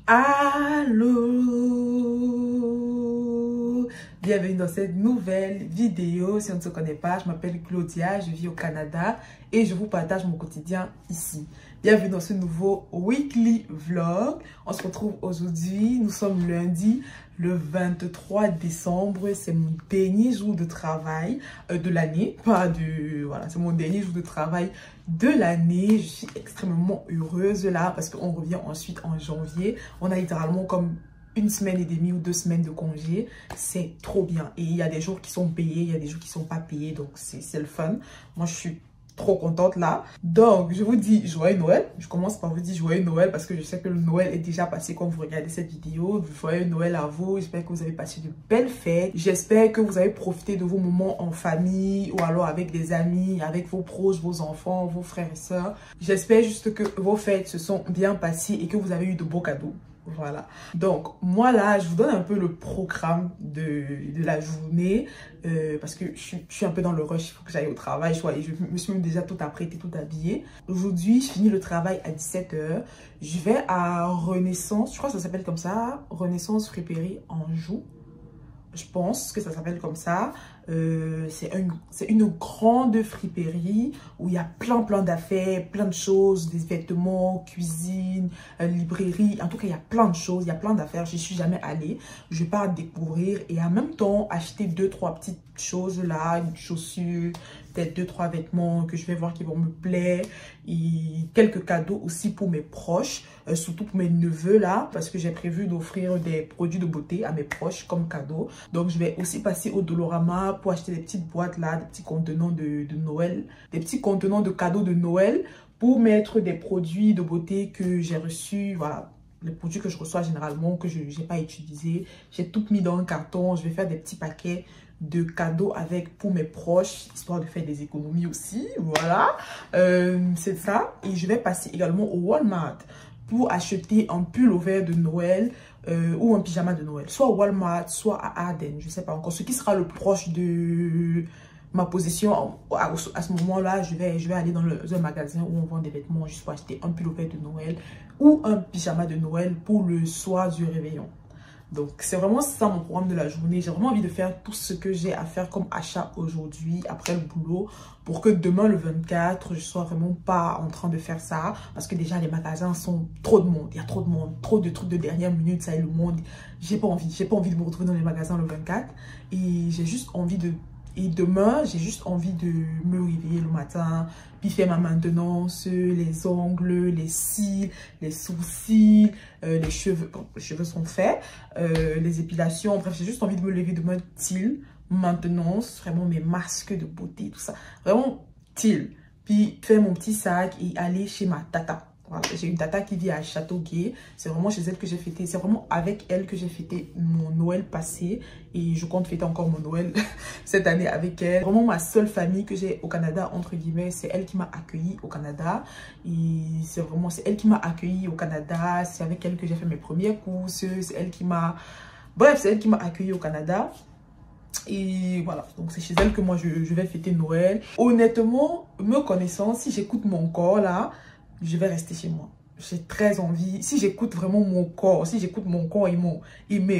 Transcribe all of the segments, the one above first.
Allô, bienvenue dans cette nouvelle vidéo. Si on ne se connaît pas, je m'appelle Claudia, je vis au Canada et je vous partage mon quotidien ici. Bienvenue dans ce nouveau weekly vlog. On se retrouve aujourd'hui, nous sommes lundi le 23 décembre, c'est mon dernier jour de travail de l'année, voilà, c'est mon dernier jour de travail de l'année. Je suis extrêmement heureuse là parce qu'on revient ensuite en janvier. On a littéralement comme une semaine et demie ou 2 semaines de congé. C'est trop bien. Et il y a des jours qui sont payés, il y a des jours qui sont pas payés, donc c'est le fun. Moi, je suis trop contente là. Donc, je vous dis joyeux Noël. Je commence par vous dire joyeux Noël parce que je sais que le Noël est déjà passé quand vous regardez cette vidéo. Joyeux Noël à vous. J'espère que vous avez passé de belles fêtes. J'espère que vous avez profité de vos moments en famille ou alors avec des amis, avec vos proches, vos enfants, vos frères et sœurs. J'espère juste que vos fêtes se sont bien passées et que vous avez eu de beaux cadeaux. Voilà. Donc, moi là, je vous donne un peu le programme de la journée parce que je suis un peu dans le rush. Il faut que j'aille au travail. Je me suis même déjà tout apprêtée, tout habillée. Aujourd'hui, je finis le travail à 17 h. Je vais à Renaissance. Je crois que ça s'appelle comme ça. Renaissance Friperie Anjou. Je pense que ça s'appelle comme ça. C'est une grande friperie où il y a plein d'affaires, plein de choses, des vêtements, cuisine, librairie. En tout cas, il y a plein de choses, il y a plein d'affaires. Je n'y suis jamais allée. Je pars découvrir et en même temps acheter 2-3 petites choses là, une chaussure, peut-être 2-3 vêtements que je vais voir qui vont me plaire et quelques cadeaux aussi pour mes proches, surtout pour mes neveux là, parce que j'ai prévu d'offrir des produits de beauté à mes proches comme cadeau. Donc je vais aussi passer au Dolorama pour acheter des petites boîtes là, des petits contenants de Noël, des petits contenants de cadeaux de Noël pour mettre des produits de beauté que j'ai reçus, voilà. Les produits que je reçois généralement, que je n'ai pas utilisés. J'ai tout mis dans un carton. Je vais faire des petits paquets de cadeaux pour mes proches, histoire de faire des économies aussi. Voilà. C'est ça. Et je vais passer également au Walmart pour acheter un pull au vert de Noël ou un pyjama de Noël. Soit au Walmart, soit à Arden. Je ne sais pas encore. Ce qui sera le plus proche de ma position à ce moment-là, je vais aller dans un magasin où on vend des vêtements juste pour acheter un pull au vert de Noël ou un pyjama de Noël pour le soir du réveillon. Donc, c'est vraiment ça mon programme de la journée. J'ai vraiment envie de faire tout ce que j'ai à faire comme achat aujourd'hui, après le boulot, pour que demain, le 24, je sois vraiment pas en train de faire ça. Parce que déjà, les magasins sont trop de monde. Il y a trop de monde, trop de trucs de dernière minute, ça et le monde. J'ai pas envie de me retrouver dans les magasins le 24. Et j'ai juste envie de... Et demain, j'ai juste envie de me réveiller le matin, puis faire ma maintenance, les ongles, les cils, les sourcils, les cheveux. Bon, les cheveux sont faits, les épilations. Bref, j'ai juste envie de me lever demain, maintenance, vraiment mes masques de beauté, tout ça. Vraiment, puis faire mon petit sac et aller chez ma tata. Voilà, j'ai une tata qui vit à Châteauguay. C'est vraiment chez elle que j'ai fêté. C'est vraiment avec elle que j'ai fêté mon Noël passé. Et je compte fêter encore mon Noël cette année avec elle. Vraiment ma seule famille que j'ai au Canada, entre guillemets. C'est elle qui m'a accueillie au Canada. Et c'est elle qui m'a accueillie au Canada. C'est avec elle que j'ai fait mes premières courses. C'est elle qui m'a... Bref, c'est elle qui m'a accueillie au Canada. Et voilà, donc c'est chez elle que moi je vais fêter Noël. Honnêtement, me connaissant, si j'écoute mon corps là, je vais rester chez moi. J'ai très envie. Si j'écoute vraiment mon corps, si j'écoute mon corps et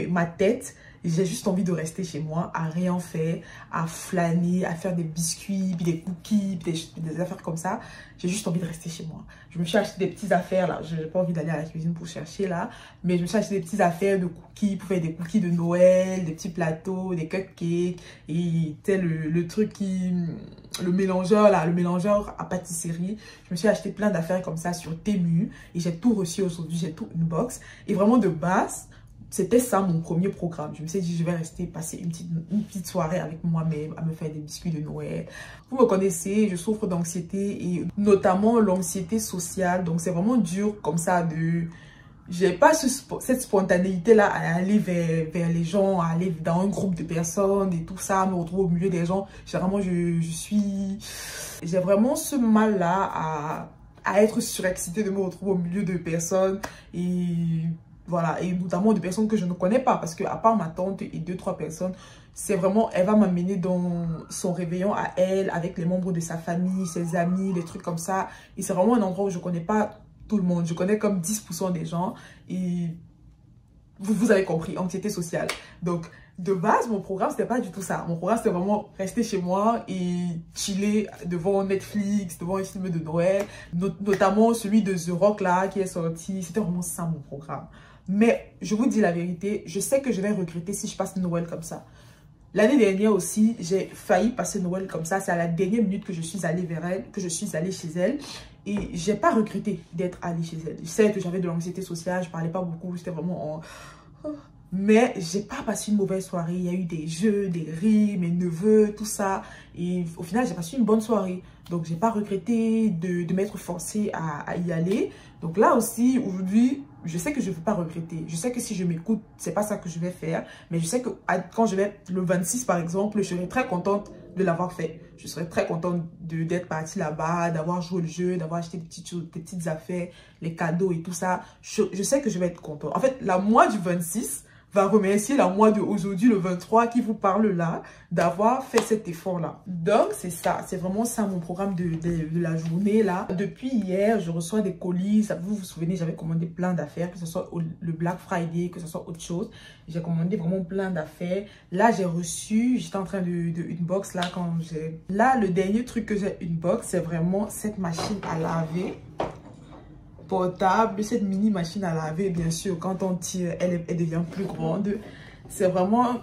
ma tête, j'ai juste envie de rester chez moi, à rien faire, à flâner, à faire des biscuits, puis des cookies, puis des affaires comme ça. J'ai juste envie de rester chez moi. Je me suis acheté des petites affaires là. Je n'ai pas envie d'aller à la cuisine pour chercher là. Mais je me suis acheté des petites affaires de cookies pour faire des cookies de Noël, des petits plateaux, des cupcakes. Et tel le truc qui... Le mélangeur là, le mélangeur à pâtisserie. Je me suis acheté plein d'affaires comme ça sur Temu. Et j'ai tout reçu aujourd'hui. J'ai tout une box. Et vraiment de base... C'était ça mon premier programme. Je me suis dit, je vais rester passer une petite soirée avec moi-même à me faire des biscuits de Noël. Vous me connaissez, je souffre d'anxiété et notamment l'anxiété sociale. Donc, c'est vraiment dur comme ça de... J'ai pas cette spontanéité-là à aller vers les gens, à aller dans un groupe de personnes et tout ça, me retrouver au milieu des gens. Généralement, j'ai vraiment ce mal-là à être surexcitée de me retrouver au milieu de personnes et... Voilà, et notamment de personnes que je ne connais pas. Parce que à part ma tante et 2-3 personnes, c'est vraiment, elle va m'amener dans son réveillon à elle, avec les membres de sa famille, ses amis, les trucs comme ça. Et c'est vraiment un endroit où je ne connais pas tout le monde. Je connais comme 10% des gens. Et vous avez compris, anxiété sociale. Donc, de base, mon programme, c'était pas du tout ça. Mon programme, c'était vraiment rester chez moi et chiller devant Netflix, devant un film de Noël, notamment celui de The Rock là, qui est sorti. C'était vraiment ça, mon programme. Mais, je vous dis la vérité, je sais que je vais regretter si je passe Noël comme ça. L'année dernière aussi, j'ai failli passer Noël comme ça. C'est à la dernière minute que je suis allée vers elle, que je suis allée chez elle. Et j'ai pas regretté d'être allée chez elle. Je sais que j'avais de l'anxiété sociale, je parlais pas beaucoup, j'étais vraiment en... Mais j'ai pas passé une mauvaise soirée. Il y a eu des jeux, des rires, mes neveux, tout ça. Et au final, j'ai passé une bonne soirée. Donc, j'ai pas regretté de m'être forcée à y aller. Donc là aussi, aujourd'hui, je sais que je ne veux pas regretter. Je sais que si je m'écoute, c'est pas ça que je vais faire. Mais je sais que quand je vais le 26, par exemple, je serai très contente de l'avoir fait. Je serais très contente d'être partie là-bas, d'avoir joué le jeu, d'avoir acheté des petites choses, des petites affaires, les cadeaux et tout ça. Je sais que je vais être contente. En fait, la moi du 26 va remercier la moi de aujourd'hui, le 23, qui vous parle là, d'avoir fait cet effort-là. Donc, c'est ça. C'est vraiment ça mon programme de la journée là. Depuis hier, je reçois des colis. Ça, vous vous souvenez, j'avais commandé plein d'affaires, que ce soit le Black Friday, que ce soit autre chose. J'ai commandé vraiment plein d'affaires. Là, j'ai reçu, j'étais en train de unbox là quand j'ai... Là, le dernier truc que j'ai unbox, c'est vraiment cette machine à laver portable, cette mini machine à laver. Bien sûr, quand on tire, elle devient plus grande. C'est vraiment...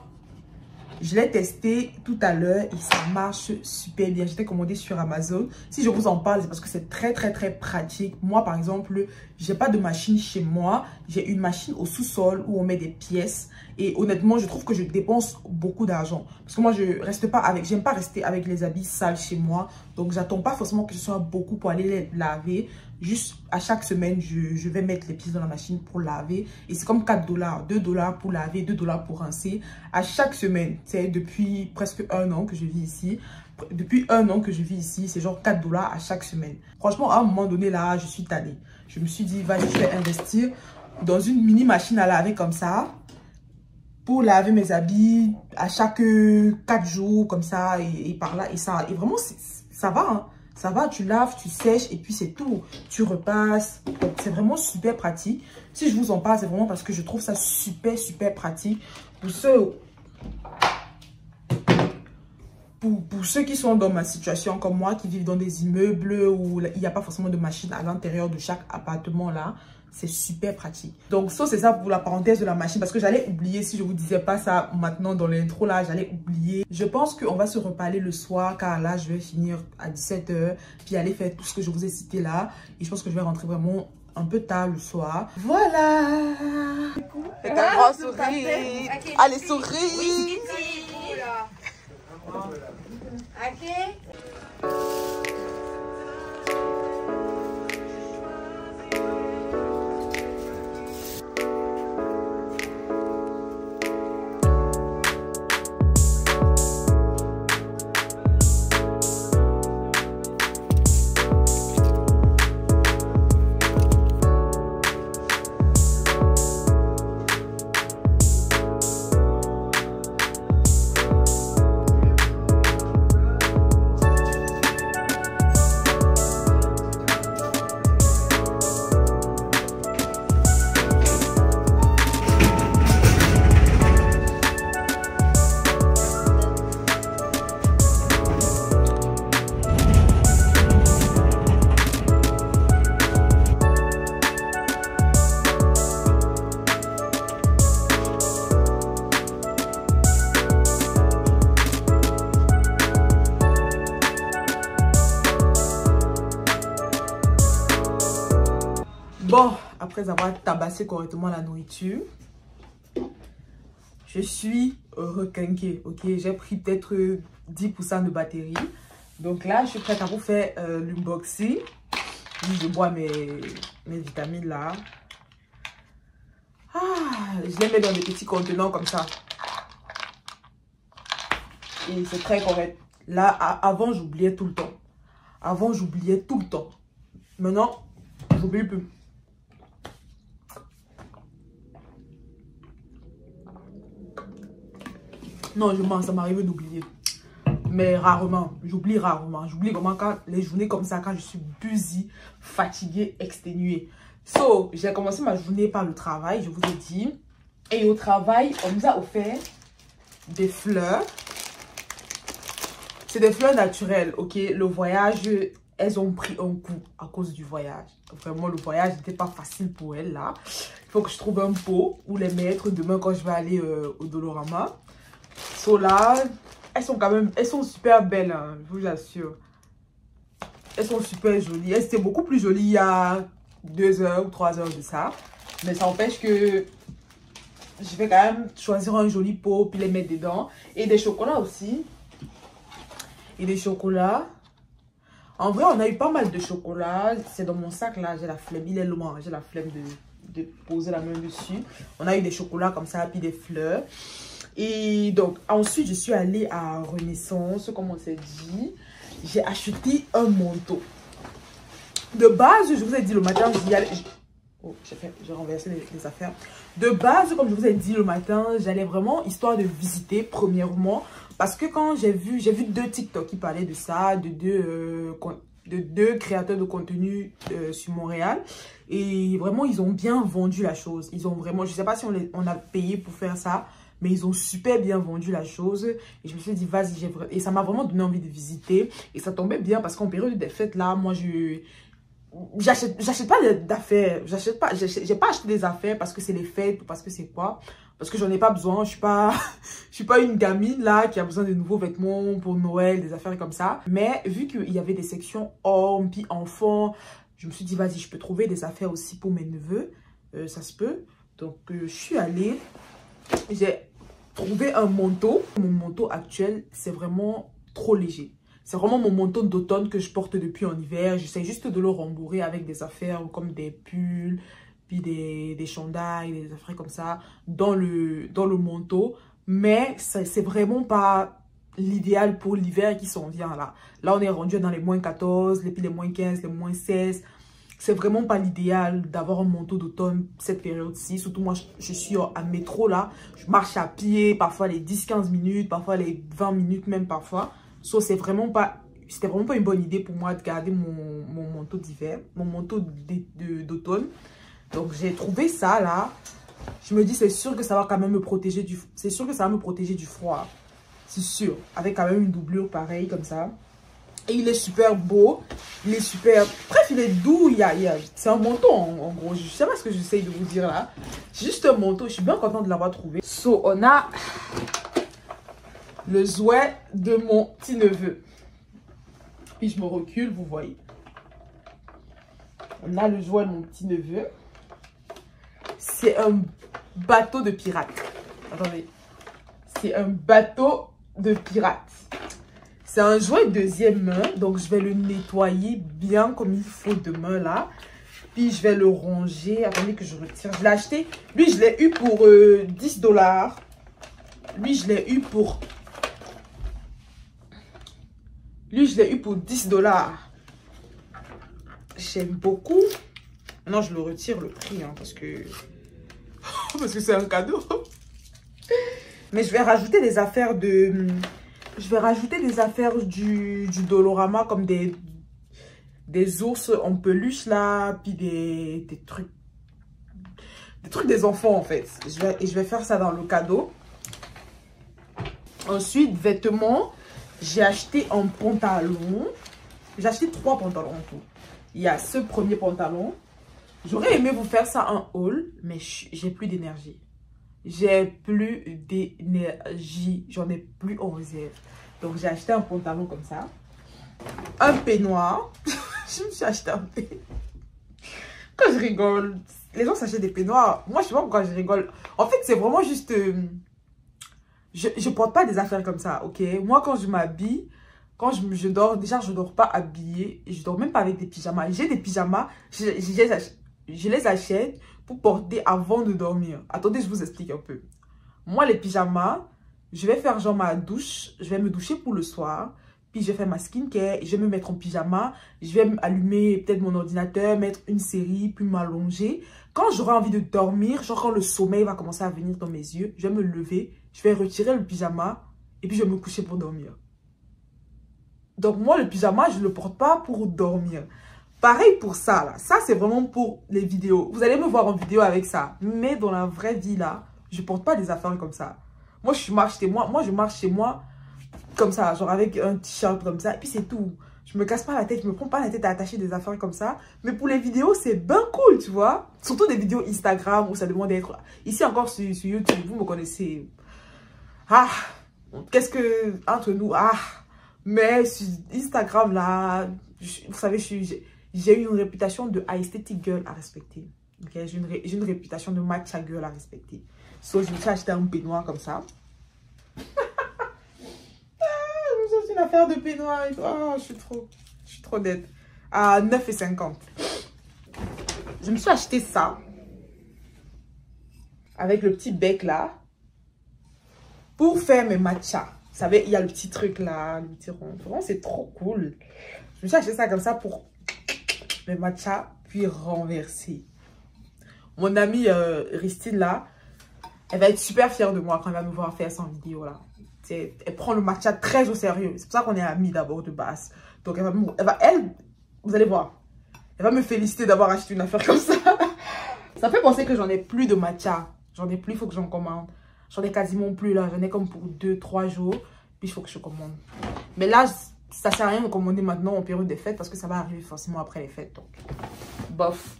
Je l'ai testé tout à l'heure et ça marche super bien. J'étais commandé sur Amazon. Si je vous en parle, c'est parce que c'est très pratique. Moi, par exemple, j'ai pas de machine chez moi. J'ai une machine au sous-sol où on met des pièces. Et honnêtement, je trouve que je dépense beaucoup d'argent. Parce que moi, j'aime pas rester avec les habits sales chez moi. Donc, j'attends pas forcément que ce soit beaucoup pour aller les laver. Juste à chaque semaine, je vais mettre les pièces dans la machine pour laver. Et c'est comme 4 $, 2 $ pour laver, 2 $ pour rincer. À chaque semaine, c'est depuis presque 1 an que je vis ici. Depuis 1 an que je vis ici, c'est genre 4 $ à chaque semaine. Franchement, à un moment donné, là, je suis tannée. Je me suis dit, vas-y, je vais investir dans une mini machine à laver comme ça. Pour laver mes habits à chaque 4 jours, comme ça, et par là. Et ça, et vraiment, ça va, hein. Ça va, tu laves, tu sèches et puis c'est tout. Tu repasses. C'est vraiment super pratique. Si je vous en parle, c'est vraiment parce que je trouve ça super pratique. Pour ceux qui sont dans ma situation comme moi, qui vivent dans des immeubles où il n'y a pas forcément de machine à l'intérieur de chaque appartement là. C'est super pratique. Donc, ça, c'est ça pour la parenthèse de la machine. Parce que j'allais oublier, si je vous disais pas ça maintenant dans l'intro là, j'allais oublier. Je pense qu'on va se reparler le soir, car là, je vais finir à 17 h. Puis aller faire tout ce que je vous ai cité là. Et je pense que je vais rentrer vraiment un peu tard le soir. Voilà. C'est un grand sourire. Allez, souris. Ok. Bon, après avoir tabassé correctement la nourriture, je suis requinquée, ok? J'ai pris peut-être 10% de batterie. Donc là, je suis prête à vous faire l'unboxing. Je bois mes vitamines là. Ah, je les mets dans des petits contenants comme ça. Et c'est très correct. Là, avant, j'oubliais tout le temps. Avant, j'oubliais tout le temps. Maintenant, j'oublie plus. Non, je mens, ça m'arrive d'oublier. Mais rarement, j'oublie rarement. J'oublie vraiment quand les journées comme ça, quand je suis busy, fatiguée, exténuée. So, j'ai commencé ma journée par le travail, je vous ai dit. Et au travail, on nous a offert des fleurs. C'est des fleurs naturelles, ok? Le voyage, elles ont pris un coup à cause du voyage. Vraiment, le voyage n'était pas facile pour elles, là. Il faut que je trouve un pot où les mettre demain quand je vais aller au Dolorama. So là, elles sont quand même, elles sont super belles, hein, je vous assure. Elles sont super jolies. Elles étaient beaucoup plus jolies il y a 2 heures ou 3 heures de ça. Mais ça empêche que je vais quand même choisir un joli pot puis les mettre dedans. Et des chocolats aussi. Et des chocolats. En vrai, on a eu pas mal de chocolats. C'est dans mon sac là. J'ai la flemme. Il est loin. J'ai la flemme de poser la main dessus. On a eu des chocolats comme ça. Puis des fleurs. Et donc, ensuite, je suis allée à Renaissance. Comme on s'est dit. J'ai acheté un manteau. De base, je vous ai dit le matin. J'y allais... Oh, j'ai renversé les affaires. De base, comme je vous ai dit le matin, j'allais vraiment histoire de visiter premièrement. Parce que quand j'ai vu 2 TikTok qui parlaient de ça, de deux créateurs de contenu sur Montréal. Et vraiment, ils ont bien vendu la chose. Ils ont vraiment, je ne sais pas si on a payé pour faire ça, mais ils ont super bien vendu la chose. Et je me suis dit, vas-y, et ça m'a vraiment donné envie de visiter. Et ça tombait bien parce qu'en période des fêtes, là, moi, j'achète pas d'affaires. J'ai pas acheté des affaires parce que c'est les fêtes ou parce que c'est quoi. Parce que j'en ai pas besoin. Je suis pas une gamine là qui a besoin de nouveaux vêtements pour Noël, des affaires comme ça. Mais vu qu'il y avait des sections hommes puis enfants, je me suis dit vas-y, je peux trouver des affaires aussi pour mes neveux. Ça se peut. Donc je suis allée. J'ai trouvé un manteau. Mon manteau actuel, c'est vraiment trop léger. C'est vraiment mon manteau d'automne que je porte depuis en hiver. J'essaie juste de le rembourrer avec des affaires comme des pulls, puis des chandails, des affaires comme ça dans le manteau. Mais c'est vraiment pas l'idéal pour l'hiver qui s'en vient là. Là, on est rendu dans les moins 14, puis les moins 15, les moins 16. C'est vraiment pas l'idéal d'avoir un manteau d'automne cette période-ci. Surtout moi, je suis à métro là. Je marche à pied, parfois les 10-15 minutes, parfois les 20 minutes même parfois. So, c'était vraiment pas une bonne idée pour moi de garder mon manteau d'hiver, mon manteau d'automne. Donc, j'ai trouvé ça là. Je me dis, c'est sûr que ça va quand même me protéger du froid. C'est sûr. Avec quand même une doublure pareille comme ça. Et il est super beau. Il est super... Bref, il est doux. C'est un manteau en gros. Je sais pas ce que j'essaye de vous dire là. C'est juste un manteau. Je suis bien contente de l'avoir trouvé. So, on a le jouet de mon petit neveu. Puis je me recule, vous voyez. On a le jouet de mon petit neveu. C'est un bateau de pirate. Attendez. C'est un bateau de pirate. C'est un jouet deuxième main. Donc je vais le nettoyer bien comme il faut demain là. Puis je vais le ranger. Attendez que je retire. Je l'ai acheté. Lui, je l'ai eu pour 10 $. Lui, je l'ai eu pour... $10. J'aime beaucoup. Non, je le retire le prix, hein, parce que c'est un cadeau. Mais je vais rajouter des affaires de... Je vais rajouter des affaires du Dolorama, comme des ours en peluche là, puis des trucs. Des trucs des enfants en fait. Je vais faire ça dans le cadeau. Ensuite, vêtements. J'ai acheté un pantalon. J'ai acheté 3 pantalons en tout. Il y a ce premier pantalon. J'aurais aimé vous faire ça en haul, mais j'ai plus d'énergie. J'ai plus d'énergie. J'en ai plus en réserve. Donc, j'ai acheté un pantalon comme ça. Un peignoir. Je me suis acheté un peignoir. Quand je rigole, les gens s'achètent des peignoirs. Moi, je sais pas pourquoi je rigole. En fait, c'est vraiment juste... Je porte pas des affaires comme ça, ok? Moi, quand je m'habille, quand je dors, déjà, je dors pas habillée. Et je dors même pas avec des pyjamas. J'ai des pyjamas, je les achète pour porter avant de dormir. Attendez, je vous explique un peu. Moi, les pyjamas, je vais faire genre ma douche. Je vais me doucher pour le soir. Puis, je vais faire ma skincare. Je vais me mettre en pyjama. Je vais allumer peut-être mon ordinateur, mettre une série, puis m'allonger. Quand j'aurai envie de dormir, genre quand le sommeil va commencer à venir dans mes yeux, je vais me lever. Je vais retirer le pyjama et puis je vais me coucher pour dormir. Donc moi, le pyjama, je ne le porte pas pour dormir. Pareil pour ça, là. Ça, c'est vraiment pour les vidéos. Vous allez me voir en vidéo avec ça. Mais dans la vraie vie, là, je porte pas des affaires comme ça. Moi, je marche chez moi comme ça, genre avec un t-shirt comme ça. Et puis, c'est tout. Je me casse pas la tête, je me prends pas la tête à attacher des affaires comme ça. Mais pour les vidéos, c'est bien cool, tu vois. Surtout des vidéos Instagram où ça demande d'être... Ici encore sur YouTube, vous me connaissez. Ah, qu'est-ce que... Entre nous, ah. Mais sur Instagram, là, vous savez, j'ai une réputation de aesthetic girl à respecter. Okay? J'ai une réputation de matcha girl à respecter. So, je me suis acheté un peignoir comme ça. C'est une affaire de peignoir. Oh, je suis trop nette. À 9,50 €. Je me suis acheté ça. Avec le petit bec là. Pour faire mes matchas. Vous savez, il y a le petit truc là. Le petit rond. Vraiment, c'est trop cool. Je me suis acheté ça comme ça pour mes matchas. Puis renverser. Mon amie Ristine là. Elle va être super fière de moi quand elle va me voir faire son vidéo là. Elle prend le matcha très au sérieux. C'est pour ça qu'on est amis d'abord de base. Donc elle, vous allez voir. Elle va me féliciter d'avoir acheté une affaire comme ça. Ça fait penser que j'en ai plus de matcha. J'en ai plus, il faut que j'en commande. J'en ai quasiment plus là. J'en ai comme pour 2-3 jours. Puis il faut que je commande. Mais là, ça sert à rien de commander maintenant en période des fêtes parce que ça va arriver forcément après les fêtes. Donc, bof.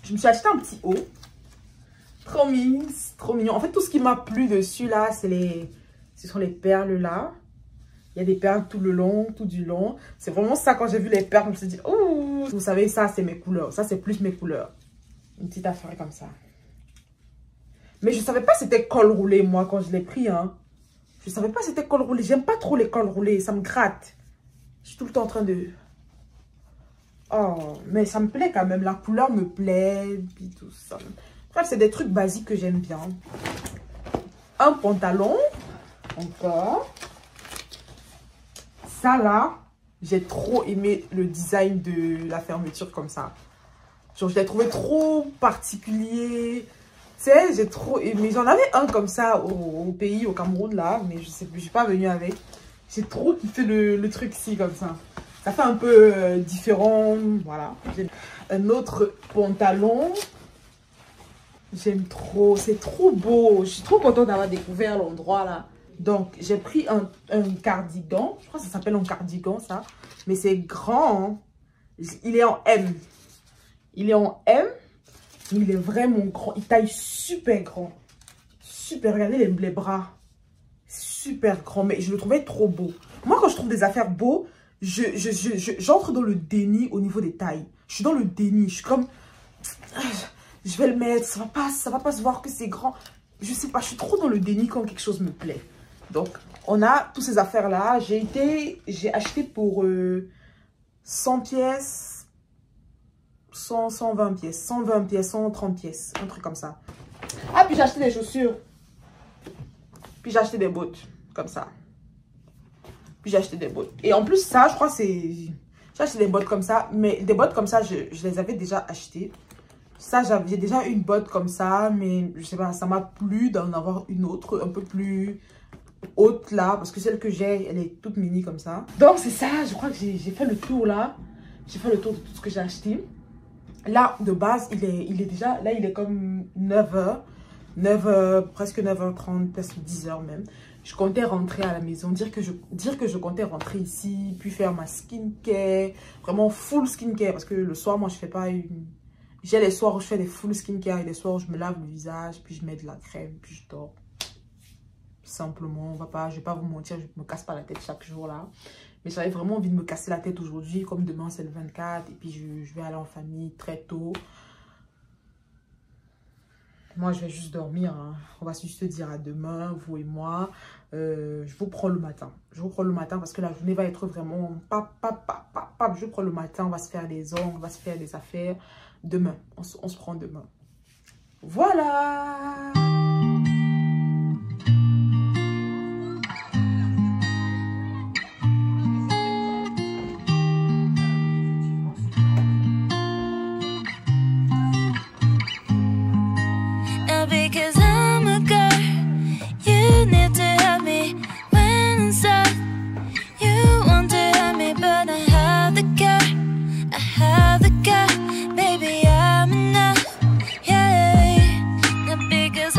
Je me suis acheté un petit haut. Trop mignon, trop mignon. En fait, tout ce qui m'a plu dessus là, ce sont les perles là. Il y a des perles tout le long, tout du long. C'est vraiment ça, quand j'ai vu les perles, je me suis dit, oh, vous savez, ça, c'est mes couleurs. Ça, c'est plus mes couleurs. Une petite affaire comme ça. Mais je ne savais pas c'était col roulé, moi, quand je l'ai pris. Hein. Je ne savais pas c'était col roulé. J'aime pas trop les cols roulés. Ça me gratte. Je suis tout le temps en train de... Oh, mais ça me plaît quand même. La couleur me plaît. Puis tout ça. Bref, c'est des trucs basiques que j'aime bien. Un pantalon. Encore. Ça là, j'ai trop aimé le design de la fermeture comme ça. Genre, je l'ai trouvé trop particulier. Tu sais, j'ai trop aimé. J'en avais un comme ça au pays, au Cameroun là, mais je sais plus, je suis pas venue avec. J'ai trop kiffé le truc ici comme ça. Ça fait un peu différent, voilà. Un autre pantalon. J'aime trop, c'est trop beau. Je suis trop contente d'avoir découvert l'endroit là. Donc, j'ai pris un cardigan. Je crois que ça s'appelle un cardigan, ça. Mais c'est grand. Hein. Il est en M. Il est en M. Mais il est vraiment grand. Il taille super grand. Super, regardez les bras. Super grand. Mais je le trouvais trop beau. Moi, quand je trouve des affaires beaux, j'entre dans le déni au niveau des tailles. Je suis dans le déni. Je suis comme... Je vais le mettre. Ça va pas se voir que c'est grand. Je sais pas. Je suis trop dans le déni quand quelque chose me plaît. Donc, on a toutes ces affaires-là. J'ai acheté pour 100 pièces, 120 pièces, 120 pièces, 130 pièces. Un truc comme ça. Ah, puis j'ai acheté des chaussures. Puis j'ai acheté des bottes, comme ça. Puis j'ai acheté des bottes. Et en plus, ça, je crois que c'est... J'ai acheté des bottes comme ça. Mais des bottes comme ça, je les avais déjà achetées. Ça, j'ai déjà une botte comme ça. Mais je sais pas, ça m'a plu d'en avoir une autre, un peu plus... haute là, parce que celle que j'ai, elle est toute mini comme ça. Donc c'est ça, je crois que j'ai fait le tour là. J'ai fait le tour de tout ce que j'ai acheté. Là, de base, il est déjà, là il est comme 9 h, presque 9h30, presque 10 h même. Je comptais rentrer à la maison, dire que je comptais rentrer ici, puis faire ma skincare, vraiment full skincare, parce que le soir, moi je fais pas une... J'ai les soirs où je fais des full skincare et les soirs où je me lave le visage, puis je mets de la crème, puis je dors. Simplement, je vais pas vous mentir, je me casse pas la tête chaque jour là. Mais j'avais vraiment envie de me casser la tête aujourd'hui, comme demain c'est le 24 et puis je vais aller en famille très tôt. Moi je vais juste dormir, hein. On va juste se dire à demain, vous et moi. Je vous prends le matin. Je vous prends le matin parce que la journée va être vraiment je prends le matin, on va se faire des ongles, on va se faire des affaires. Demain, on se prend demain. Voilà. Because I'm a girl, you need to help me when I'm sad. You want to help me, but I have the girl, baby, I'm enough, yeah. Not because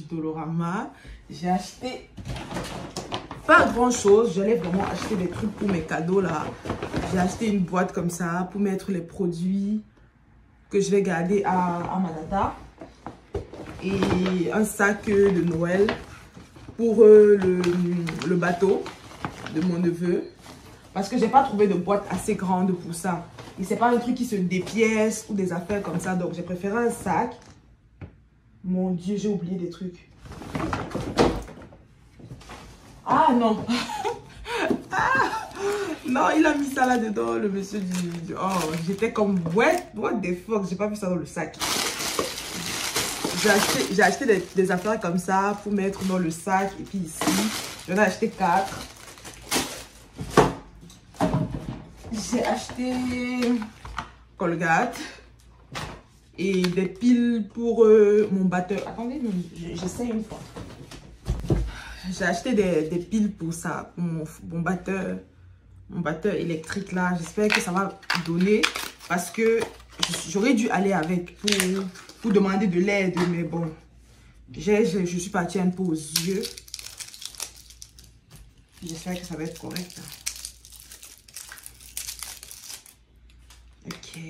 Dolorama. J'ai acheté pas grand chose. J'allais vraiment acheter des trucs pour mes cadeaux là. J'ai acheté une boîte comme ça pour mettre les produits que je vais garder à ma data. Et un sac de Noël pour le bateau de mon neveu. Parce que j'ai pas trouvé de boîte assez grande pour ça. Et c'est pas un truc qui se dépièce ou des affaires comme ça. Donc j'ai préféré un sac. Mon Dieu, j'ai oublié des trucs. Ah non. Ah, non, il a mis ça là-dedans, le monsieur du... Oh, j'étais comme, what the fuck, j'ai pas vu ça dans le sac. J'ai acheté des affaires comme ça pour mettre dans le sac. Et puis ici, j'en ai acheté 4. J'ai acheté Colgate et des piles pour mon batteur. Attendez, j'essaie une fois. J'ai acheté des piles pour ça, pour mon batteur électrique là. J'espère que ça va donner parce que j'aurais dû aller avec pour demander de l'aide, mais bon, je suis partie un peu aux yeux. J'espère que ça va être correct. Ok.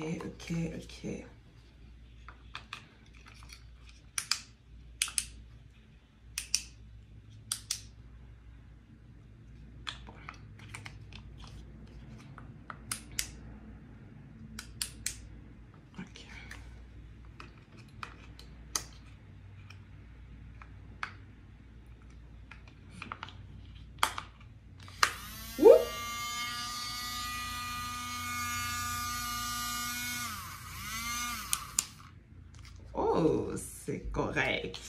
Oh, c'est correct.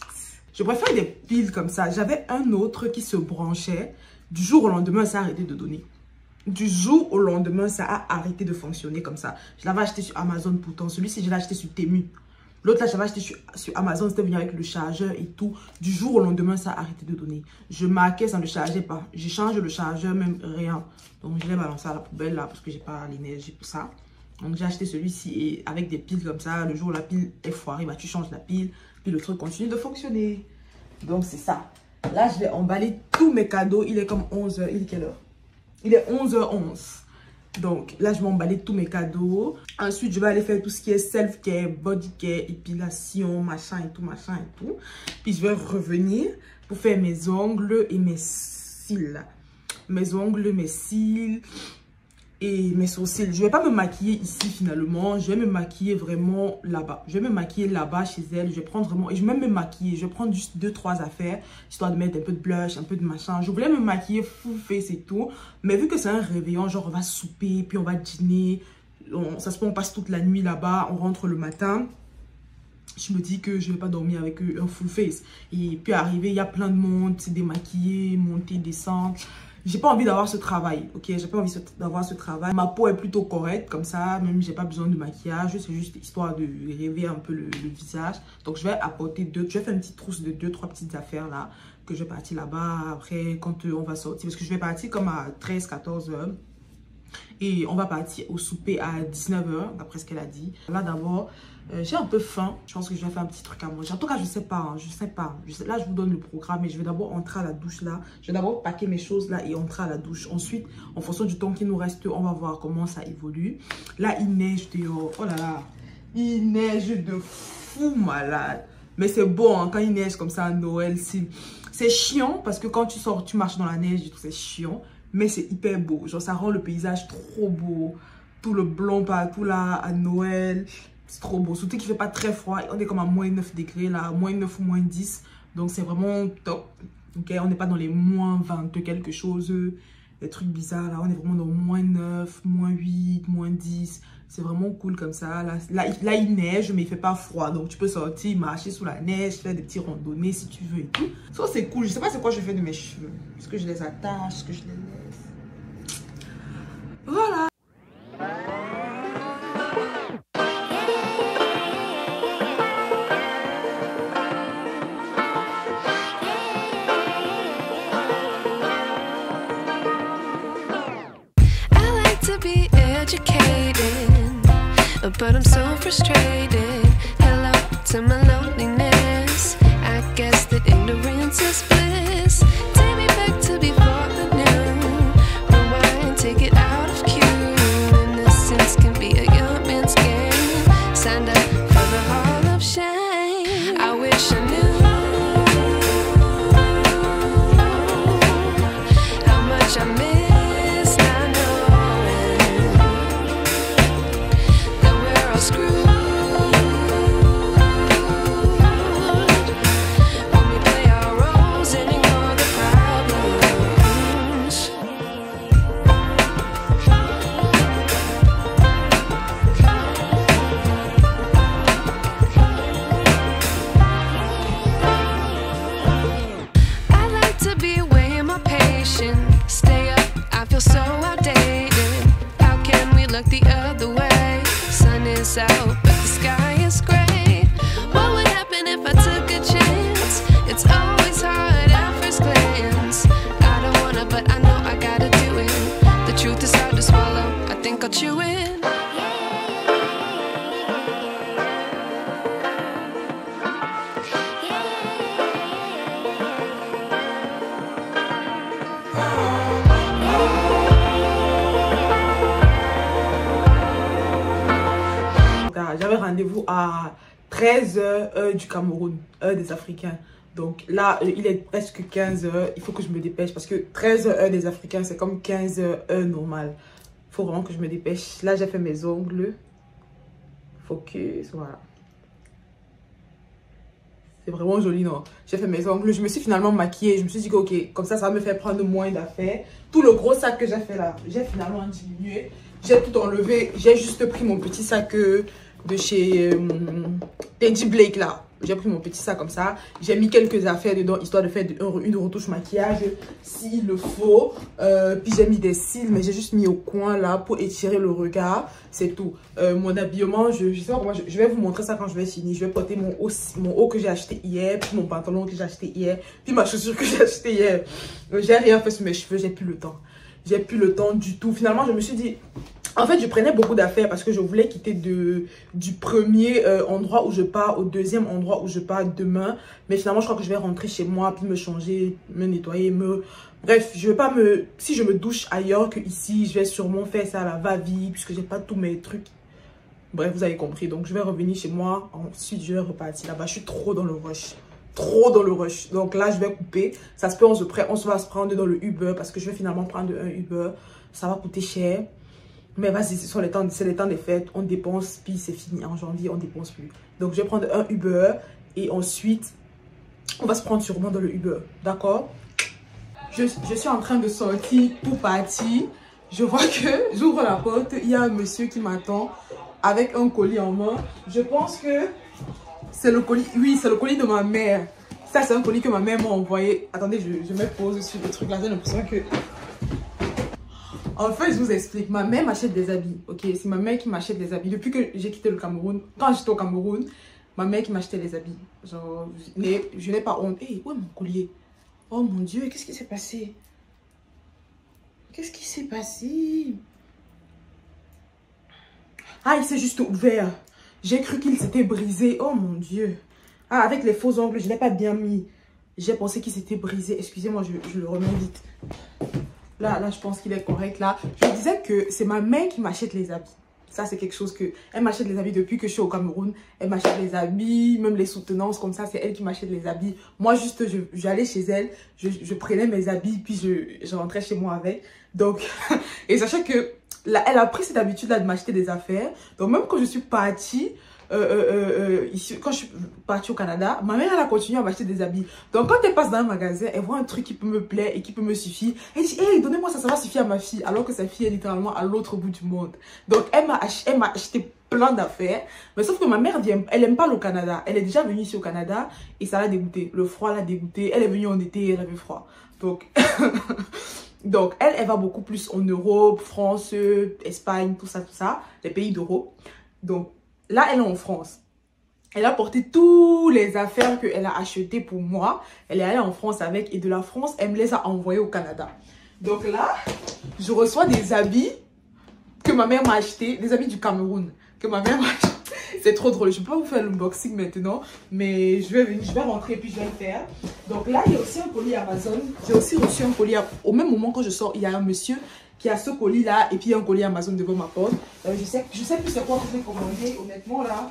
Je préfère des piles comme ça. J'avais un autre qui se branchait. Du jour au lendemain, ça a arrêté de donner. Du jour au lendemain, ça a arrêté de fonctionner comme ça. Je l'avais acheté sur Amazon pourtant. Celui-ci, je l'ai acheté sur Temu. L'autre là, j'avais acheté sur Amazon. C'était venu avec le chargeur et tout. Du jour au lendemain, ça a arrêté de donner. Je marquais, ça ne chargeait pas. J'ai changé le chargeur, même rien. Donc, je l'ai balancé à la poubelle là parce que j'ai pas l'énergie pour ça. Donc j'ai acheté celui-ci et avec des piles comme ça, le jour où la pile est foirée, bah, tu changes la pile, puis le truc continue de fonctionner. Donc c'est ça. Là je vais emballer tous mes cadeaux, il est comme 11h, il est quelle heure? Il est 11h11. Donc là je vais emballer tous mes cadeaux. Ensuite je vais aller faire tout ce qui est self-care, body care, épilation, machin et tout. Puis je vais revenir pour faire mes ongles et mes cils. Mes ongles, mes cils... et mes sourcils. Je vais pas me maquiller ici finalement. Je vais me maquiller vraiment là-bas. Je vais me maquiller là-bas chez elle. Je vais prendre vraiment... et je vais même me maquiller. Je vais prendre juste 2-3 affaires. Histoire de mettre un peu de blush, un peu de machin. Je voulais me maquiller full face et tout. Mais vu que c'est un réveillon, genre on va souper, puis on va dîner. Ça se peut, on passe toute la nuit là-bas. On rentre le matin. Je me dis que je vais pas dormir avec un full face. Et puis arriver, il y a plein de monde. C'est démaquillé, monter, descendre. J'ai pas envie d'avoir ce travail, ok? J'ai pas envie d'avoir ce travail. Ma peau est plutôt correcte, comme ça, même j'ai pas besoin de maquillage. C'est juste histoire de rêver un peu le visage. Donc, je vais apporter je vais faire une petite trousse de 2-3 petites affaires là, que je vais partir là-bas. Après, quand on va sortir, parce que je vais partir comme à 13-14 heures. Et on va partir au souper à 19h, d'après ce qu'elle a dit. Là, d'abord, j'ai un peu faim. Je pense que je vais faire un petit truc à manger. En tout cas, je sais pas. Là, je vous donne le programme. Mais je vais d'abord entrer à la douche là. Je vais d'abord packer mes choses là et entrer à la douche. Ensuite, en fonction du temps qui nous reste, on va voir comment ça évolue. Là, il neige dehors. Oh là là. Il neige de fou malade. Mais c'est bon hein, quand il neige comme ça à Noël. C'est chiant parce que quand tu sors, tu marches dans la neige et tout, c'est chiant. Mais c'est hyper beau. Genre, ça rend le paysage trop beau. Tout le blanc partout là, à Noël. C'est trop beau. Surtout qu'il ne fait pas très froid. On est comme à moins 9 degrés là. Moins 9 ou moins 10. Donc, c'est vraiment top. Ok, on n'est pas dans les moins 20 quelque chose. Des trucs bizarres là. On est vraiment dans moins 9, moins 8, moins 10. C'est vraiment cool comme ça. Là, il neige, mais il ne fait pas froid. Donc, tu peux sortir, marcher sous la neige, faire des petits randonnées si tu veux et tout. Ça, c'est cool. Je ne sais pas c'est quoi je fais de mes cheveux. Est-ce que je les attache? Est-ce que je les laisse? Voilà. But I'm so frustrated. Hello to my loneliness. I guess that princess bliss. Take me back to before the new. Rewind, take it out of cue. Innocence can be a young man's game. Signed up for the hall of shame. I wish I knew how much I miss not knowing that we're all screwed. Stay up, I feel so outdated. How can we look the other way? Sun is out, but the sky is gray. What would happen if I took a chance? It's always hard at first glance. I don't wanna, but I know I gotta do it. The truth is hard to swallow, I think I'll chew it. J'avais rendez-vous à 13h heure du Cameroun, heure des Africains. Donc là, il est presque 15h. Il faut que je me dépêche parce que 13h heure des Africains, c'est comme 15h heure normale. Il faut vraiment que je me dépêche. Là, j'ai fait mes ongles. Focus, voilà. C'est vraiment joli, non? J'ai fait mes ongles. Je me suis finalement maquillée. Je me suis dit que, ok, comme ça va me faire prendre moins d'affaires. Tout le gros sac que j'ai fait là, j'ai finalement diminué. J'ai tout enlevé. J'ai juste pris mon petit sac de chez Teddy Blake là. J'ai pris mon petit sac comme ça. J'ai mis quelques affaires dedans histoire de faire une retouche maquillage s'il le faut. Puis j'ai mis des cils, mais j'ai juste mis au coin là pour étirer le regard. C'est tout. Mon habillement, je sais pas comment je vais vous montrer ça quand je vais finir. Je vais porter mon haut que j'ai acheté hier, puis mon pantalon que j'ai acheté hier, puis ma chaussure que j'ai acheté hier. J'ai rien fait sur mes cheveux, j'ai plus le temps. J'ai plus le temps du tout. Finalement, je me suis dit... En fait, je prenais beaucoup d'affaires parce que je voulais quitter du premier endroit où je pars au deuxième endroit où je pars demain. Mais finalement, je crois que je vais rentrer chez moi, puis me changer, me nettoyer, Bref, je vais pas si je me douche ailleurs que ici, je vais sûrement faire ça à la va-vite puisque j'ai pas tous mes trucs. Bref, vous avez compris. Donc, je vais revenir chez moi. Ensuite, je vais repartir là-bas. Je suis trop dans le rush. Trop dans le rush. Donc là, je vais couper. Ça se peut, on va se prendre dans le Uber parce que je vais finalement prendre un Uber. Ça va coûter cher. Mais vas-y, c'est les temps des fêtes, on dépense, puis c'est fini. En janvier, on dépense plus. Donc, je vais prendre un Uber et ensuite, on va se prendre sûrement dans le Uber. D'accord? Je suis en train de sortir pour partir. Je vois que j'ouvre la porte, il y a un monsieur qui m'attend avec un colis en main. Je pense que c'est le colis, oui, c'est le colis de ma mère. Ça, c'est un colis que ma mère m'a envoyé. Attendez, je me pose sur le truc là, j'ai l'impression que... En fait, je vous explique. Ma mère m'achète des habits. Ok, c'est ma mère qui m'achète des habits. Depuis que j'ai quitté le Cameroun, quand j'étais au Cameroun, ma mère qui m'achetait les habits. Genre, je n'ai pas honte. Hé, où est mon collier? Oh mon Dieu, qu'est-ce qui s'est passé? Qu'est-ce qui s'est passé? Ah, il s'est juste ouvert. J'ai cru qu'il s'était brisé. Oh mon Dieu. Ah, avec les faux ongles, je ne l'ai pas bien mis. J'ai pensé qu'il s'était brisé. Excusez-moi, je le remets vite. Là, je pense qu'il est correct. Là, je disais que c'est ma mère qui m'achète les habits. Ça, c'est quelque chose que... Elle m'achète les habits depuis que je suis au Cameroun. Elle m'achète les habits, même les soutenances comme ça. C'est elle qui m'achète les habits. Moi, juste, j'allais chez elle. Je prenais mes habits, puis je rentrais chez moi avec. Donc, et sachez que là, elle a pris cette habitude-là de m'acheter des affaires. Donc, même quand je suis partie... ici, quand je suis partie au Canada, ma mère elle a continué à m'acheter des habits. Donc quand elle passe dans un magasin, elle voit un truc qui peut me plaire et qui peut me suffire, elle dit hey, donnez-moi ça, ça va suffire à ma fille, alors que sa fille est littéralement à l'autre bout du monde. Donc elle m'a acheté plein d'affaires, mais sauf que ma mère elle aime pas le Canada. Elle est déjà venue ici au Canada et ça l'a dégoûté, le froid l'a dégoûté. Elle est venue en été, elle avait froid, donc donc elle va beaucoup plus en Europe, France, Espagne, tout ça, les pays d'Europe. Donc là, elle est en France. Elle a porté toutes les affaires qu'elle a achetées pour moi. Elle est allée en France avec. Et de la France, elle me les a envoyées au Canada. Donc là, je reçois des habits que ma mère m'a achetés. Des habits du Cameroun. Que ma mère m'a achetés. C'est trop drôle. Je ne peux pas vous faire l'unboxing maintenant, mais je vais rentrer puis je vais le faire. Donc là, il y a aussi un colis Amazon. J'ai aussi reçu un colis. Au même moment que je sors, il y a un monsieur qui a ce colis là et puis il y a un colis Amazon devant ma porte. Je sais plus c'est quoi que je vais commander. Honnêtement là,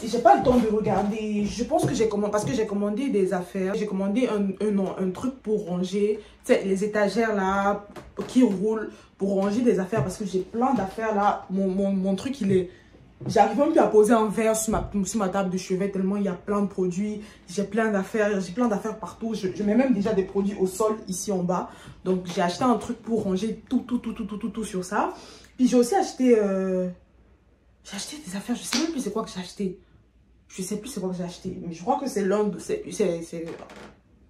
j'ai pas le temps de regarder. Je pense que j'ai commandé parce que j'ai commandé des affaires. J'ai commandé un truc pour ranger, tu sais, les étagères là qui roulent pour ranger des affaires parce que j'ai plein d'affaires là. Mon truc il est, j'arrive même plus à poser un verre sur ma table de chevet tellement il y a plein de produits. J'ai plein d'affaires partout. Je mets même déjà des produits au sol ici en bas. Donc j'ai acheté un truc pour ranger tout sur ça. Puis j'ai aussi acheté j'ai acheté des affaires, je sais même plus c'est quoi que j'ai acheté. Je sais plus c'est quoi que j'ai acheté, mais je crois que c'est c'est